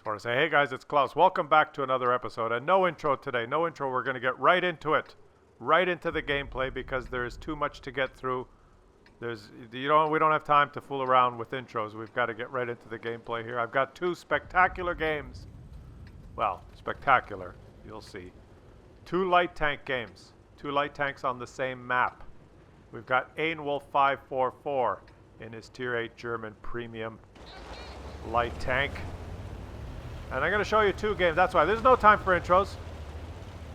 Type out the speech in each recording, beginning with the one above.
want to say, hey guys, it's Klaus. Welcome back to another episode. And no intro today. No intro. We're going to get right into it. Right into the gameplay because there is too much to get through. We don't have time to fool around with intros. We've got to get right into the gameplay here. I've got two spectacular games. Well, spectacular. You'll see. Two light tank games. Two light tanks on the same map. We've got Einwolf 544 in his Tier 8 German premium light tank. And I'm going to show you two games. That's why there's no time for intros.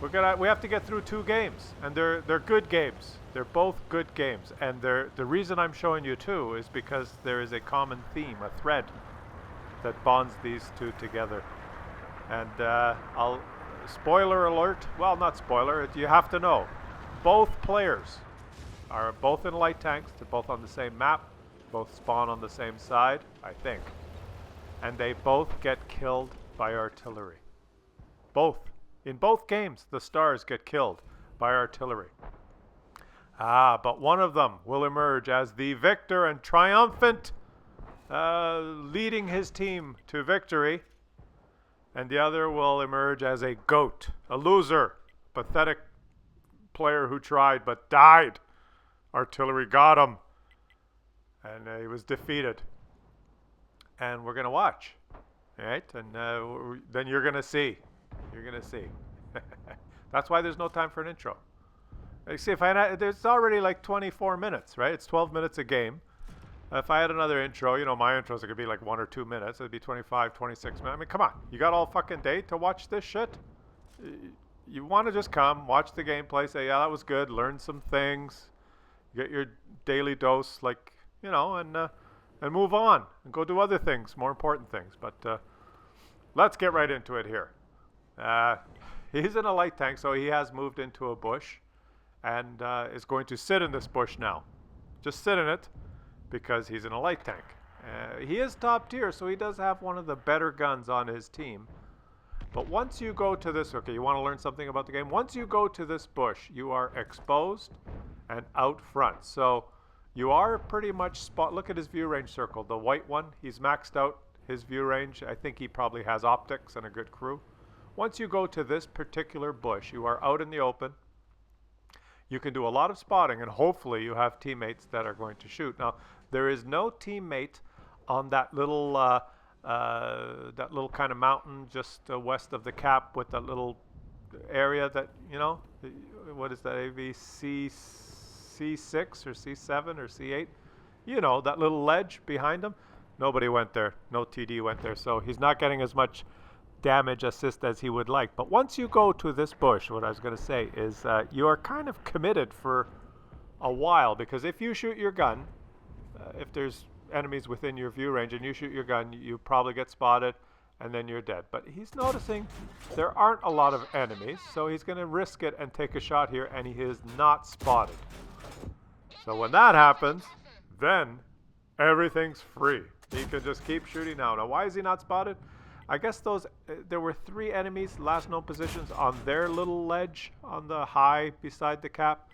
We have to get through two games, and they're good games. They're both good games, and the reason I'm showing you two is because there is a common theme, a thread that bonds these two together. And I'll spoiler alert. Well, not spoiler. You have to know. Both players are both in light tanks. They're both on the same map. Both spawn on the same side, I think. And they both get killed by artillery. Both. In both games, the stars get killed by artillery. But one of them will emerge as the victor and triumphant, leading his team to victory. And the other will emerge as a goat, a loser, pathetic player who tried but died. Artillery got him. And he was defeated. And we're going to watch. Right? And then you're going to see. You're going to see. That's why there's no time for an intro. You see, there's already like 24 minutes, right? It's 12 minutes a game. If I had another intro, you know, my intros are going to be like 1 or 2 minutes. It'd be 25, 26 minutes. I mean, come on. You got all fucking day to watch this shit? You want to just come, watch the gameplay, say, yeah, that was good, learn some things, get your daily dose, like, you know, and move on and go do other things, more important things. But let's get right into it here. He's in a light tank, so he has moved into a bush and is going to sit in this bush now. Just sit in it because he's in a light tank. He is top tier, so he does have one of the better guns on his team. But once you go to this, okay, you want to learn something about the game? Once you go to this bush, you are exposed and out front. So you are pretty much look at his view range circle, the white one. He's maxed out his view range. I think he probably has optics and a good crew. Once you go to this particular bush, you are out in the open. You can do a lot of spotting, and hopefully you have teammates that are going to shoot. Now, there is no teammate on that little kind of mountain just west of the cap with that little area that, you know, what is that, C6 or C7 or C8? You know, that little ledge behind him. Nobody went there. No TD went there, so he's not getting as much damage assist as he would like. But once you go to this bush, what I was going to say is you are kind of committed for a while, because if you shoot your gun, if there's enemies within your view range and you shoot your gun, you probably get spotted and then you're dead. But he's noticing there aren't a lot of enemies, so he's going to risk it and take a shot here, and he is not spotted. So when that happens, then everything's free. He can just keep shooting now. Now, why is he not spotted? I guess there were 3 enemies, last known positions, on their little ledge on the high beside the cap,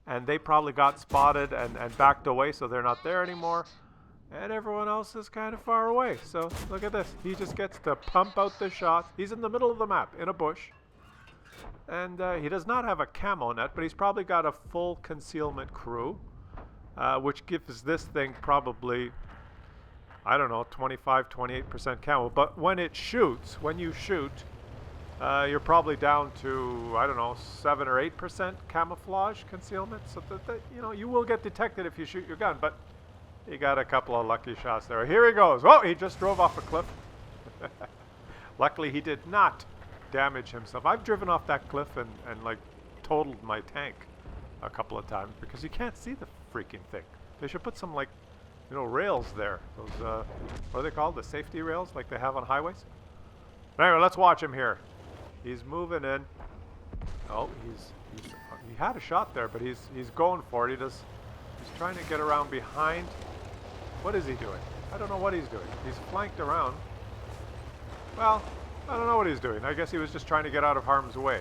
and they probably got spotted and backed away, so they're not there anymore, and everyone else is kind of far away. So look at this. He just gets to pump out the shots. He's in the middle of the map in a bush, and he does not have a camo net, but he's probably got a full concealment crew, which gives this thing probably, I don't know, 25, 28% camo. But when you shoot, you're probably down to, I don't know, 7 or 8% camouflage concealment. So that, you know, you will get detected if you shoot your gun, but he got a couple of lucky shots there. Here he goes. Oh, he just drove off a cliff. Luckily, he did not damage himself. I've driven off that cliff and like totaled my tank a couple of times because you can't see the freaking thing. They should put some, like, you know, rails there. Those, what are they called? The safety rails like they have on highways? Anyway, let's watch him here. He's moving in. Oh, he had a shot there, but he's going for it. He's trying to get around behind. What is he doing? I don't know what he's doing. He's flanked around. Well, I don't know what he's doing. I guess he was just trying to get out of harm's way.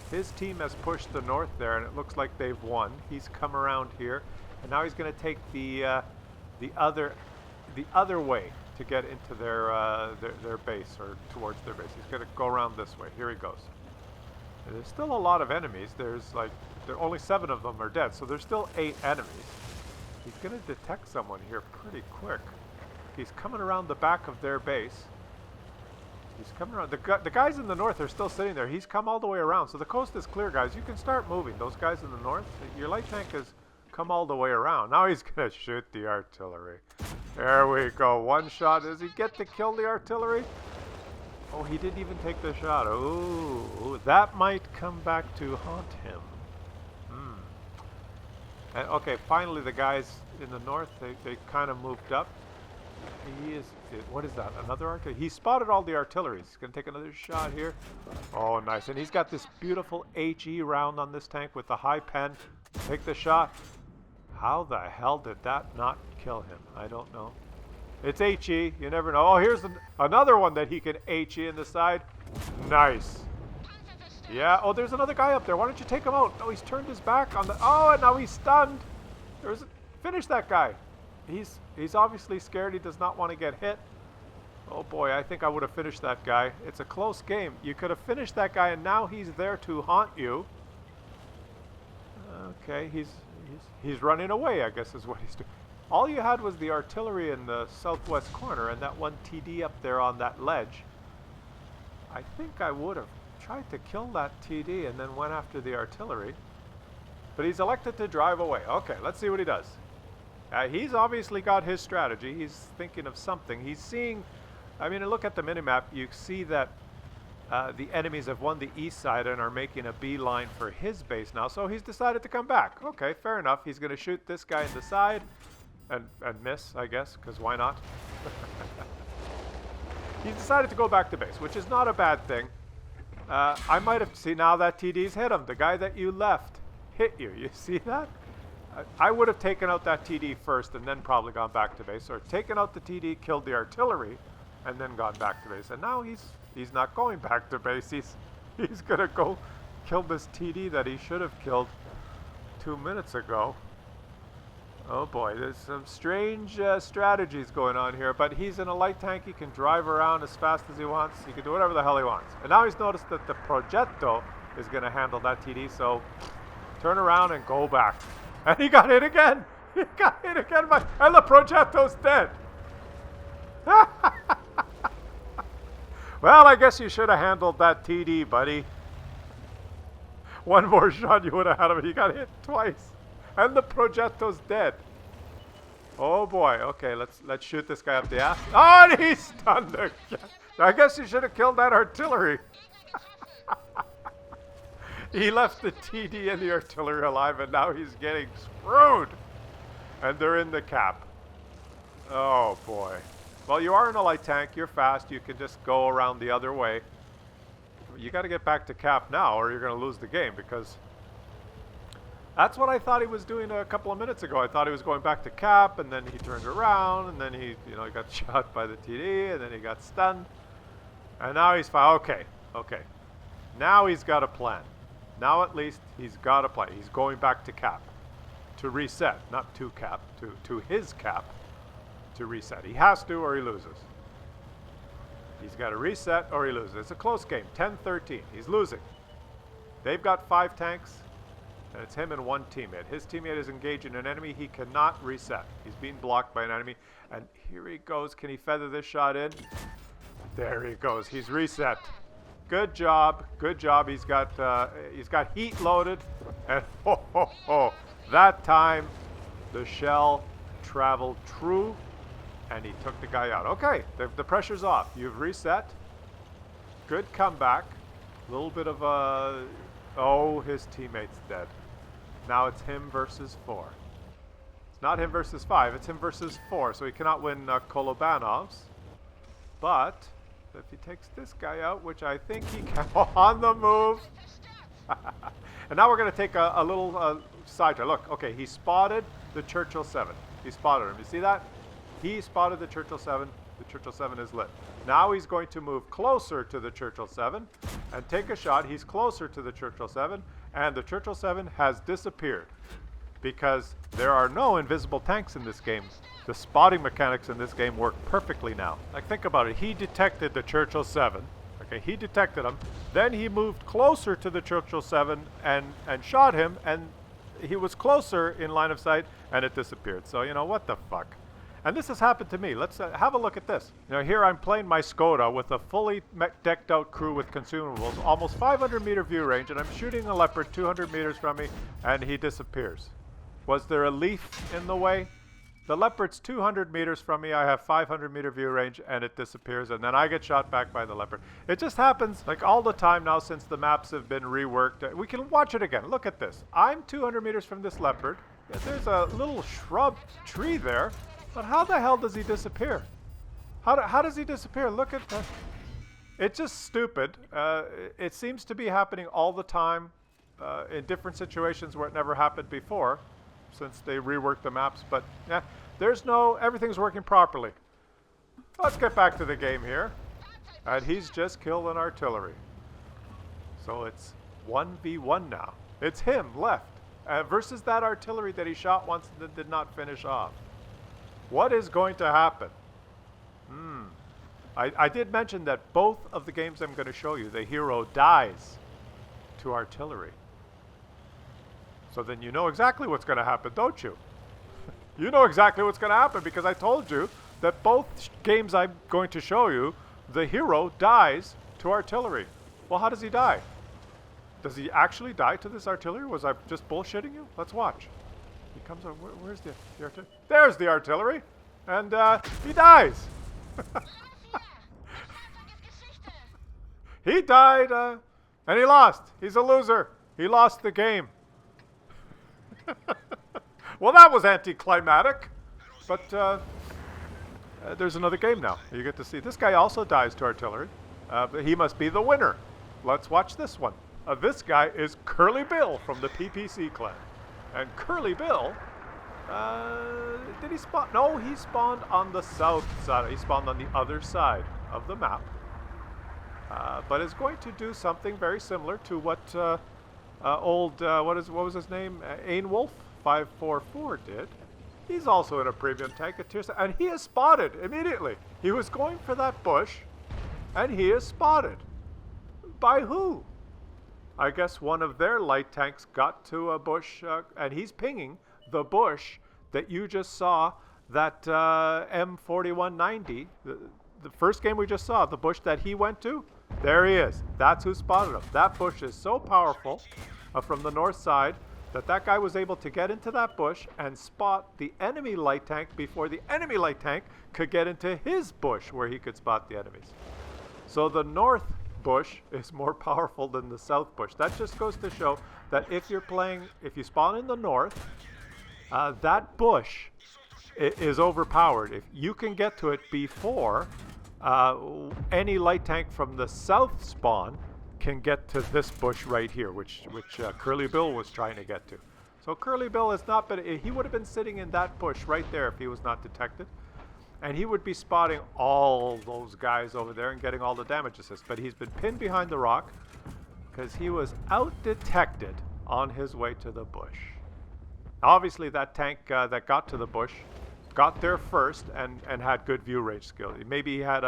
His team has pushed the north there, and it looks like they've won. He's come around here, and now he's going to take the other way to get into their base, or towards their base. He's going to go around this way. Here he goes. And there's still a lot of enemies. There's like, only 7 of them are dead, so there's still 8 enemies. He's going to detect someone here pretty quick. He's coming around the back of their base. He's coming around. The guys in the north are still sitting there. He's come all the way around. So the coast is clear, guys. You can start moving. Those guys in the north, your light tank has come all the way around. Now he's going to shoot the artillery. There we go. One shot. Does he get to kill the artillery? Oh, he didn't even take the shot. Ooh, that might come back to haunt him. And okay, finally the guys in the north, they kind of moved up. He is, what is that? Another artillery? He spotted all the artillery. He's going to take another shot here. Oh, nice. And he's got this beautiful HE round on this tank with the high pen. Take the shot. How the hell did that not kill him? I don't know. It's HE. You never know. Oh, here's another one that he can HE in the side. Nice. Yeah. Oh, there's another guy up there. Why don't you take him out? Oh, he's turned his back on the... Oh, and now he's stunned. Finish that guy. He's obviously scared. He does not want to get hit. Oh boy, I think I would have finished that guy. It's a close game. You could have finished that guy, and now he's there to haunt you. Okay, he's running away, I guess is what he's doing. All you had was the artillery in the southwest corner and that one TD up there on that ledge. I think I would have tried to kill that TD and then went after the artillery. But he's elected to drive away. Okay, let's see what he does. He's obviously got his strategy. He's thinking of something. He's seeing, I mean, look at the minimap. You see that the enemies have won the east side and are making a beeline for his base now. So he's decided to come back. Okay, fair enough. He's going to shoot this guy in the side and miss, I guess, because why not? He's decided to go back to base, which is not a bad thing. I might have seen now that TD's hit him. The guy that you left hit you. You see that? I would have taken out that TD first and then probably gone back to base, or taken out the TD, killed the artillery, and then gone back to base. And now he's not going back to base. He's gonna go kill this TD that he should have killed 2 minutes ago. Oh boy, there's some strange strategies going on here. But he's in a light tank. He can drive around as fast as he wants. He can do whatever the hell he wants. And now he's noticed that the Progetto is gonna handle that TD. So turn around and go back. And he got hit again. He got hit again. And the Progetto's dead. Well, I guess you should have handled that TD, buddy. One more shot, you would have had him. He got hit twice. And the Progetto's dead. Oh boy. Okay, let's shoot this guy up the ass. Oh, and he's stunned again. I guess you should have killed that artillery. He left the TD and the artillery alive, and now he's getting screwed. And they're in the cap. Oh, boy. Well, you are in a light tank. You're fast. You can just go around the other way. You got to get back to cap now, or you're going to lose the game, because that's what I thought he was doing a couple of minutes ago. I thought he was going back to cap, and then he turned around, and then he got shot by the TD, and then he got stunned. And now he's fine. Okay. Now he's got a plan. Now at least he's got a play. He's going back to cap to reset, not to cap, to his cap to reset. He has to, or he loses. He's got to reset or he loses. It's a close game, 10-13. He's losing. They've got 5 tanks, and it's him and one teammate. His teammate is engaging an enemy. He cannot reset. He's being blocked by an enemy. And here he goes. Can he feather this shot in? There he goes. He's reset. Good job. Good job. He's got heat loaded. And that time the shell traveled true and he took the guy out. Okay, the pressure's off. You've reset. Good comeback. A little bit of a... Oh, his teammate's dead. Now it's him versus 4. It's not him versus 5. It's him versus 4. So he cannot win Kolobanov's. But if he takes this guy out, which I think he can, on the move. And now we're going to take a little side turn. Look, okay, he spotted the Churchill 7. He spotted him. You see that? He spotted the Churchill 7. The Churchill 7 is lit. Now he's going to move closer to the Churchill 7 and take a shot. He's closer to the Churchill 7, and the Churchill 7 has disappeared. because there are no invisible tanks in this game. The spotting mechanics in this game work perfectly now. Like, think about it. He detected the Churchill 7. Okay, he detected him. Then he moved closer to the Churchill 7 and shot him, and he was closer in line of sight, and it disappeared. So, you know, what the fuck? And this has happened to me. Let's have a look at this. You know, here I'm playing my Skoda with a fully decked out crew with consumables, almost 500 meter view range, and I'm shooting a leopard 200 meters from me, and he disappears. Was there a leaf in the way? The leopard's 200 meters from me, I have 500 meter view range, and it disappears, and then I get shot back by the leopard. It just happens like all the time now since the maps have been reworked. We can watch it again. Look at this. I'm 200 meters from this leopard. Yeah, there's a little shrub tree there, but how the hell does he disappear? How does he disappear? Look at that. It's just stupid. It seems to be happening all the time in different situations where it never happened before, since they reworked the maps. But yeah, everything's working properly. Let's get back to the game here. And he's just killed an artillery. So it's 1v1 now. It's him left versus that artillery that he shot once and did not finish off. What is going to happen? I did mention that both of the games I'm going to show you, the hero dies to artillery. So then you know exactly what's going to happen, don't you? You know exactly what's going to happen because I told you that both games I'm going to show you, the hero dies to artillery. Well, how does he die? Does he actually die to this artillery? Was I just bullshitting you? Let's watch. He comes on. Where's the artillery? There's the artillery. And he dies. He died and he lost. He's a loser. He lost the game. Well, that was anticlimactic. But there's another game now. You get to see. This guy also dies to artillery. But he must be the winner. Let's watch this one. This guy is Curly Bill from the PPC clan. And Curly Bill, did he spawn? No, he spawned on the south side. He spawned on the other side of the map. But is going to do something very similar to what what was his name? Ainwolf 544 did. He's also in a premium tank at tier 7, and he is spotted immediately. He was going for that bush, and he is spotted. By who? I guess one of their light tanks got to a bush, and he's pinging the bush that you just saw, that M4190, the first game we just saw, the bush that he went to. There he is. That's who spotted him. That bush is so powerful from the north side that guy was able to get into that bush and spot the enemy light tank before the enemy light tank could get into his bush where he could spot the enemies. So the north bush is more powerful than the south bush. That just goes to show that if you spawn in the north, that bush is overpowered. If you can get to it before any light tank from the south spawn can get to this bush right here, which Curly Bill was trying to get to. So Curly Bill has not been, he would have been sitting in that bush right there if he was not detected. And he would be spotting all those guys over there and getting all the damage assists. But he's been pinned behind the rock because he was out-detected on his way to the bush. Obviously, that tank that got to the bush got there first and had good view range skill. Maybe he had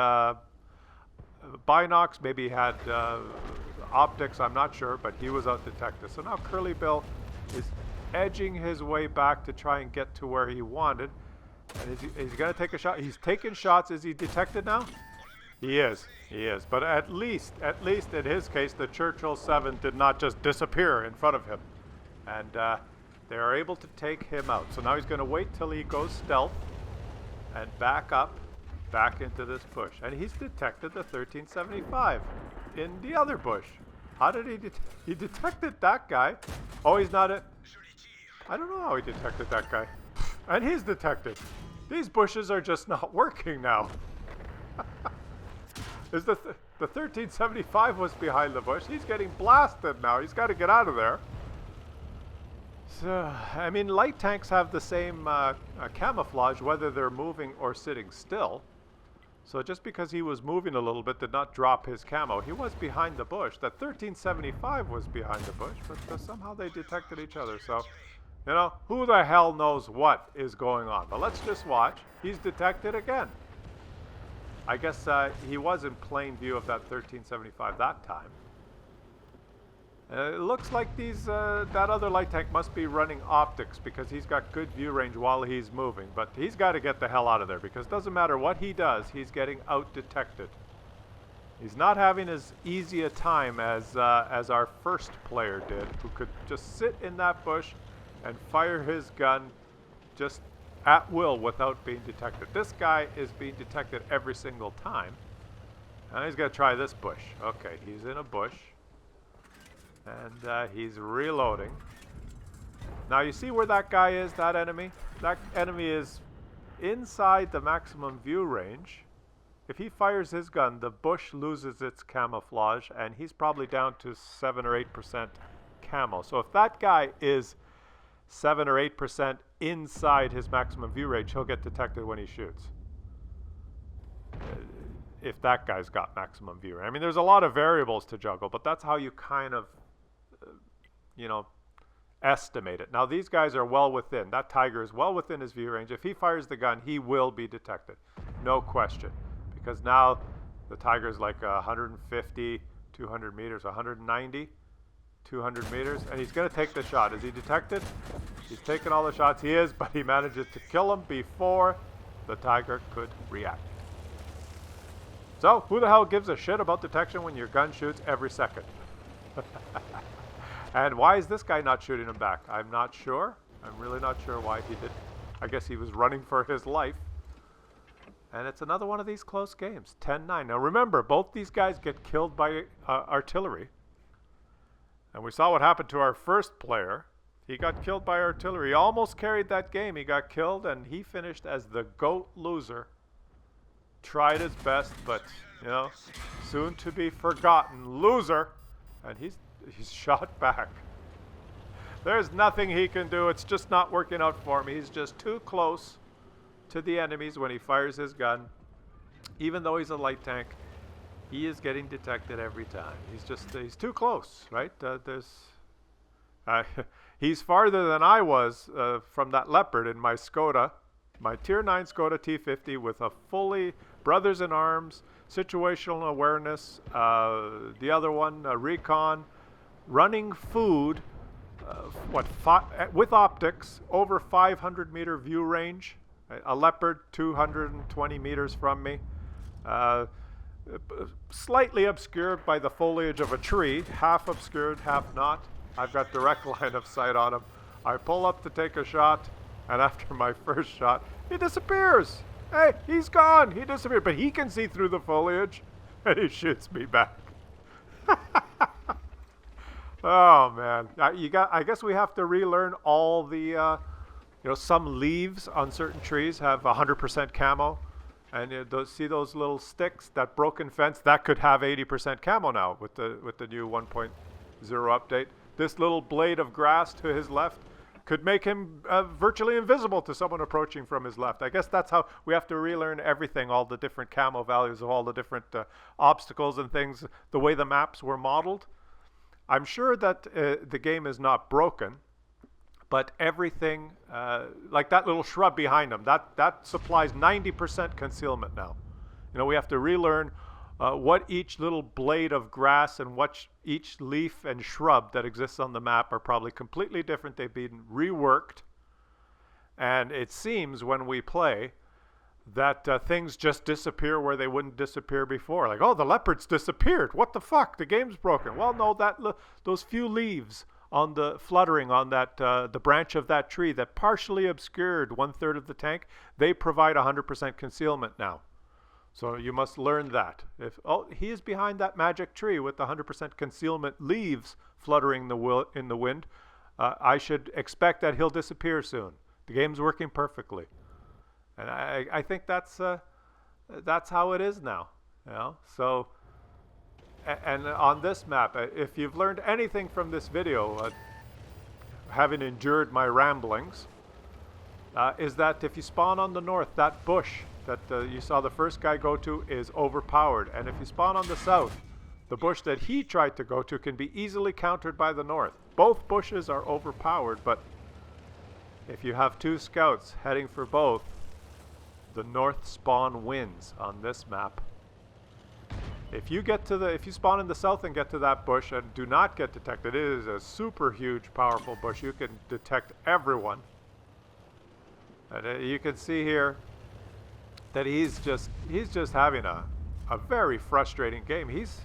binocs, maybe he had optics, I'm not sure, but he was out-detected. So now Curly Bill is edging his way back to try and get to where he wanted. And is he going to take a shot? He's taking shots. Is he detected now? He is. He is. But at least in his case, the Churchill 7 did not just disappear in front of him. And they are able to take him out. So now he's going to wait till he goes stealth and back into this bush. And he's detected the 1375 in the other bush. How did he detected that guy? Oh, he's not a... I don't know how he detected that guy. And he's detected. These bushes are just not working now. Is the 1375 was behind the bush. He's getting blasted now. He's got to get out of there. So, I mean, light tanks have the same camouflage whether they're moving or sitting still. So just because he was moving a little bit did not drop his camo. He was behind the bush. That 1375 was behind the bush, but somehow they detected each other. So You know, who the hell knows what is going on? But let's just watch. He's detected again. I guess he was in plain view of that 1375 that time. It looks like that other light tank must be running optics because he's got good view range while he's moving. But he's got to get the hell out of there because it doesn't matter what he does, he's getting out-detected. He's not having as easy a time as our first player did, who could just sit in that bush and fire his gun just at will without being detected. This guy is being detected every single time. And he's going to try this bush. Okay, he's in a bush. And he's reloading. Now you see where that guy is, that enemy? That enemy is inside the maximum view range. If he fires his gun, the bush loses its camouflage, and he's probably down to 7 or 8% camo. So if that guy is 7 or 8% inside his maximum view range, he'll get detected when he shoots. If that guy's got maximum view range. I mean, there's a lot of variables to juggle, but that's how you kind of, you know, estimate it. Now, these guys are well within. That tiger is well within his view range. If he fires the gun, he will be detected. No question. Because now the tiger is like 150, 200 meters, 190, 200 meters, and he's going to take the shot. Is he detected? He's taken all the shots. He is, but he manages to kill him before the tiger could react. So, who the hell gives a shit about detection when your gun shoots every second? And why is this guy not shooting him back? I'm not sure. I'm really not sure why he did. I guess he was running for his life. And it's another one of these close games, 10-9. Now remember, both these guys get killed by artillery. And we saw what happened to our first player. He got killed by artillery. He almost carried that game. He got killed, and he finished as the GOAT loser. Tried his best, but, you know, soon to be forgotten loser. And he's shot back. There's nothing he can do. It's just not working out for him. He's just too close to the enemies when he fires his gun. Even though he's a light tank, he is getting detected every time. He's too close, right? He's farther than I was from that Leopard in my Skoda, my Tier 9 Skoda T50 with a fully brothers in arms, situational awareness, the other one, recon, running food, with optics, over 500 meter view range. A Leopard 220 meters from me, slightly obscured by the foliage of a tree, half obscured, half not. I've got direct line of sight on him. I pull up to take a shot, and after my first shot, he disappears. Hey, he's gone. He disappeared, but he can see through the foliage, and he shoots me back. Oh man, I guess we have to relearn all the. You know, some leaves on certain trees have 100% camo, and see those little sticks, that broken fence, that could have 80% camo now with the new 1.0 update. This little blade of grass to his left could make him virtually invisible to someone approaching from his left. I guess that's how we have to relearn everything, all the different camo values of all the different obstacles and things, the way the maps were modeled. I'm sure that the game is not broken. But everything, like that little shrub behind him, that supplies 90% concealment now. You know, we have to relearn what each little blade of grass and what each leaf and shrub that exists on the map are probably completely different. They've been reworked. And it seems when we play that things just disappear where they wouldn't disappear before. Like, oh, the leopard's disappeared. What the fuck? The game's broken. Well, no, those few leaves on the fluttering on that the branch of that tree that partially obscured 1/3 of the tank, they provide 100% concealment now. So you must learn that. If he is behind that magic tree with the 100% concealment leaves fluttering in the wind, I should expect that he'll disappear soon. The game's working perfectly, and I think that's how it is now. You know, so. And on this map, if you've learned anything from this video, having endured my ramblings, is that if you spawn on the north, that bush that you saw the first guy go to is overpowered. And if you spawn on the south, the bush that he tried to go to can be easily countered by the north. Both bushes are overpowered, but if you have two scouts heading for both, the north spawn wins on this map. If you spawn in the south and get to that bush and do not get detected, it is a super huge, powerful bush. You can detect everyone. And you can see here that he's just having a very frustrating game. He's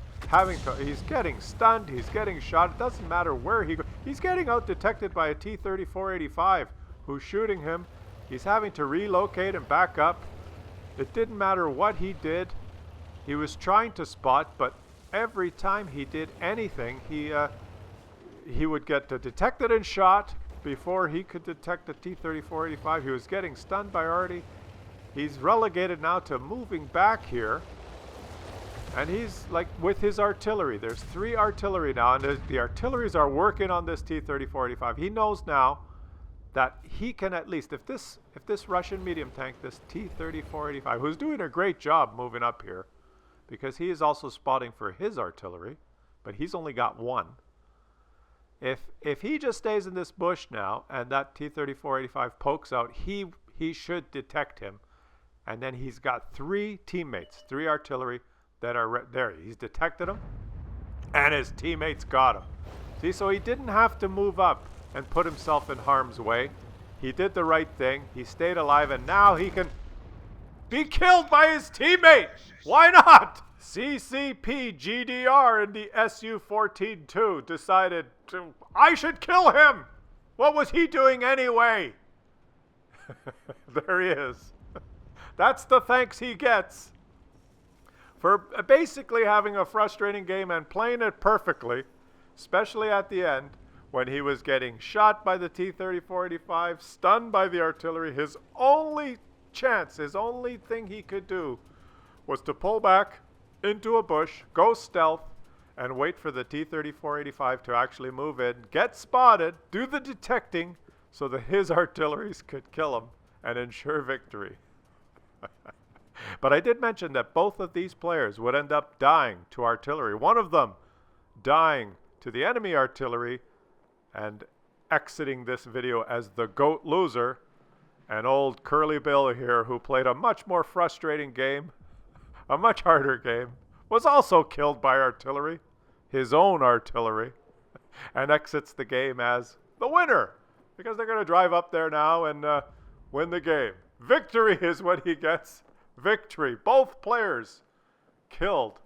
getting stunned, he's getting shot. It doesn't matter where he goes. He's getting out detected by a T-3485 who's shooting him. He's having to relocate and back up. It didn't matter what he did. He was trying to spot, but every time he did anything, he would get detected and shot before he could detect a T-3485. He was getting stunned by already. He's relegated now to moving back here. And he's like with his artillery. There's 3 artillery now, and the artilleries are working on this T-3485. He knows now that he can at least, if this Russian medium tank, this T-3485, who's doing a great job moving up here, because he is also spotting for his artillery, but he's only got 1. If he just stays in this bush now, and that T-3485 pokes out, he should detect him, and then he's got 3 teammates, 3 artillery that are there. He's detected him, and his teammates got him. See, so he didn't have to move up and put himself in harm's way. He did the right thing. He stayed alive, and now he can be killed by his teammate. Why not? CCP GDR in the Su-14-2 decided I should kill him. What was he doing anyway? There he is. That's the thanks he gets for basically having a frustrating game and playing it perfectly, especially at the end when he was getting shot by the T-3485, stunned by the artillery. His only chance, his only thing he could do was to pull back into a bush, go stealth, and wait for the T-3485 to actually move in, get spotted, do the detecting so that his artilleries could kill him and ensure victory. But I did mention that both of these players would end up dying to artillery. One of them dying to the enemy artillery and exiting this video as the GOAT loser. And old Curly Bill here, who played a much more frustrating game, a much harder game, was also killed by artillery, his own artillery, and exits the game as the winner, because they're going to drive up there now and win the game. Victory is what he gets. Victory. Both players killed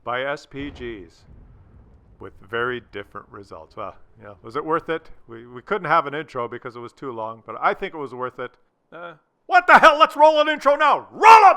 by SPGs with very different results. Well, yeah, was it worth it? We couldn't have an intro because it was too long, but I think it was worth it. What the hell? Let's roll an intro now. Roll 'em!